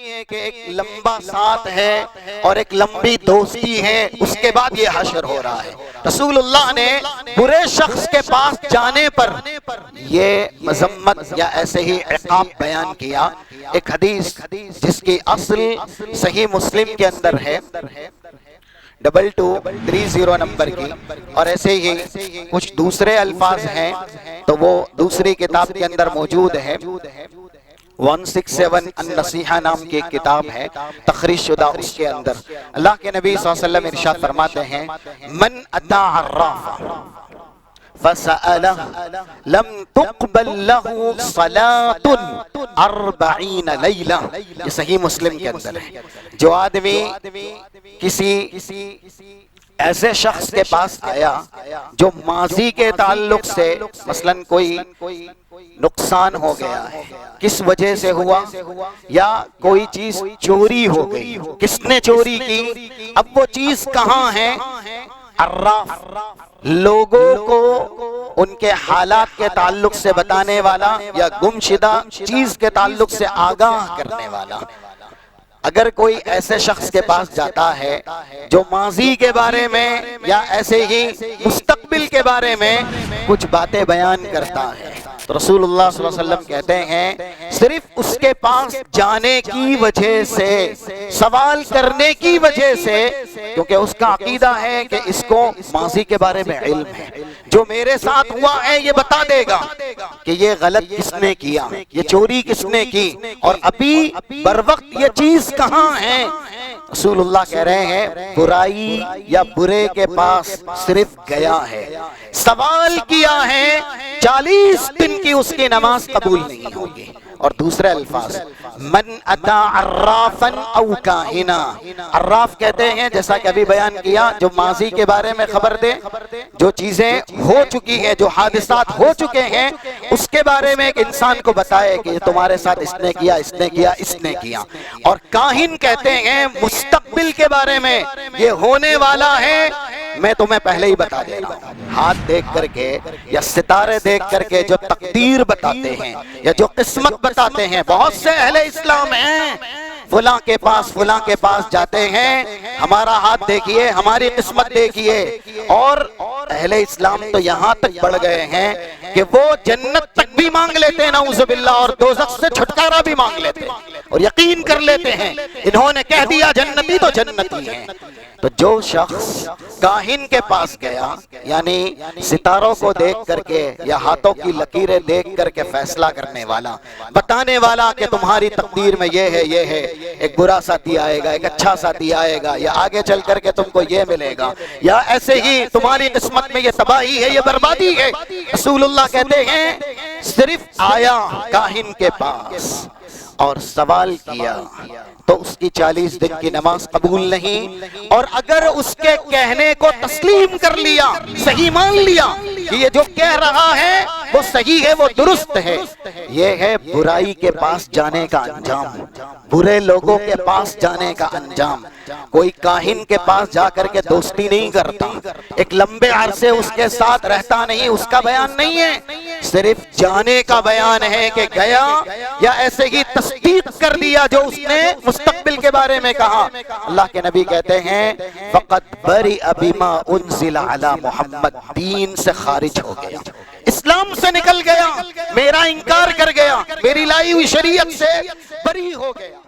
ہے کہ ایک لمبا ساتھ ہے اور ایک لمبی دوستی ہے، اس کے بعد یہ حشر ہو رہا ہے۔ رسول اللہ نے برے شخص کے پاس جانے پر یہ مذمت یا ایسے ہی عقاب بیان کیا۔ ایک حدیث جس کی اصل صحیح مسلم کے اندر ہے 2230 نمبر کی، اور ایسے ہی کچھ دوسرے الفاظ ہیں تو وہ دوسری کتاب کے اندر موجود ہے۔ 167 النصیحہ نام کی ایک کتاب ہے تخریج شدہ، اس کے اندر اللہ کے نبی صلی اللہ علیہ وسلم ارشاد فرماتے ہیں من اتا عرافا فسألہ لم تقبل له صلاة 40 لیلہ، یہ صحیح مسلم کے اندر ہے۔ جو آدمی کسی ایسے شخص کے پاس آیا جو ماضی کے تعلق سے مثلاً کوئی نقصان ہو گیا ہے، کس وجہ سے ہوا، یا کوئی چیز چوری ہو گئی، کس نے چوری کی، اب وہ چیز کہاں ہے، عراف لوگوں کو ان کے حالات کے تعلق سے بتانے والا یا گمشدہ چیز کے تعلق سے آگاہ کرنے والا۔ اگر کوئی ایسے شخص کے پاس جاتا ہے جو ماضی کے بارے میں یا ایسے ہی مستقبل کے بارے میں کچھ باتیں بیان کرتا ہے، تو رسول اللہ صلی اللہ علیہ وسلم کہتے ہیں صرف اس کے پاس جانے کی وجہ سے، سوال کرنے کی وجہ سے، کیونکہ اس کا عقیدہ ہے کہ اس کو ماضی کے بارے میں علم ہے، جو میرے ساتھ ہوا ہے یہ بتا دے گا کہ یہ غلط کس نے کیا، یہ چوری کس نے کی، اور ابھی بروقت یہ چیز کہاں ہے۔ رسول اللہ کہہ رہے ہیں برائی یا برے کے پاس صرف گیا ہے، سوال کیا ہے، 40 دن کی اس کی نماز قبول نہیں ہوگی۔ اور دوسرے الفاظ من اتا عرافا او کاہنا، عراف کہتے ہیں جیسا کہ ابھی بیان کیا جو ماضی کے بارے میں خبر دے، جو چیزیں ہو چکی ہیں، جو حادثات ہو چکے ہیں اس کے بارے میں ایک انسان کو بتائے کہ تمہارے ساتھ اس نے کیا، اس نے کیا، اس نے کیا۔ اور کاہن کہتے ہیں مستقبل کے بارے میں یہ ہونے والا ہے، میں تمہیں پہلے ہی بتا دے رہا ہوں۔ ہاتھ دیکھ کر کے یا ستارے دیکھ کر کے جو تقدیر بتاتے ہیں یا جو قسمت بتاتے ہیں، بہت سے اہل اسلام ہیں فلاں کے پاس جاتے ہیں، ہمارا ہاتھ دیکھیے، ہماری قسمت دیکھیے، اور اہل اسلام تو یہاں تک بڑھ گئے ہیں کہ وہ جنت تک بھی مانگ لیتے ہیں نعوذ باللہ، اور دوزخ سے چھٹکارا بھی مانگ لیتے ہیں، اور یقین کر لیتے ہیں انہوں نے کہہ دیا جنتی تو جنتی ہیں۔ تو جو شخص کاہن کے پاس گیا، یعنی ستاروں کو دیکھ کر کے یا ہاتھوں کی لکیریں دیکھ کر کے فیصلہ کرنے والا، بتانے والا کہ تمہاری تقدیر میں یہ ہے، یہ ہے، ایک برا ساتھی آئے گا، ایک اچھا ساتھی آئے گا، یا آگے چل کر کے تم کو یہ ملے گا، یا ایسے ہی تمہاری قسمت میں یہ تباہی ہے، یہ بربادی ہے، رسول اللہ کہتے ہیں صرف آیا کاہن کے پاس اور سوال کیا تو اس کی 40 دن کی نماز قبول نہیں، اور اگر اس کے کہنے کو تسلیم کر لیا، صحیح مان لیا کہ یہ جو کہہ رہا ہے وہ صحیح ہے، وہ درست ہے، یہ ہے برائی کے پاس جانے کا انجام، برے لوگوں کے پاس جانے کا انجام۔ کوئی کاہن کے پاس جا کر کے دوستی نہیں کرتا، ایک لمبے عرصے اس کے ساتھ رہتا نہیں، اس کا بیان نہیں ہے، صرف جانے کا بیان ہے کہ گیا، یا ایسے ہی تصدیق کر دیا جو اس نے مستقبل کے بارے میں کہا۔ اللہ کے نبی کہتے ہیں فقط بَرِئَ بِمَا أُنزِلَ عَلَى محمد، دین سے خارج ہو گیا، اسلام سے نکل گیا، میرا انکار کر گیا، میری لائی ہوئی شریعت سے بری ہو گیا۔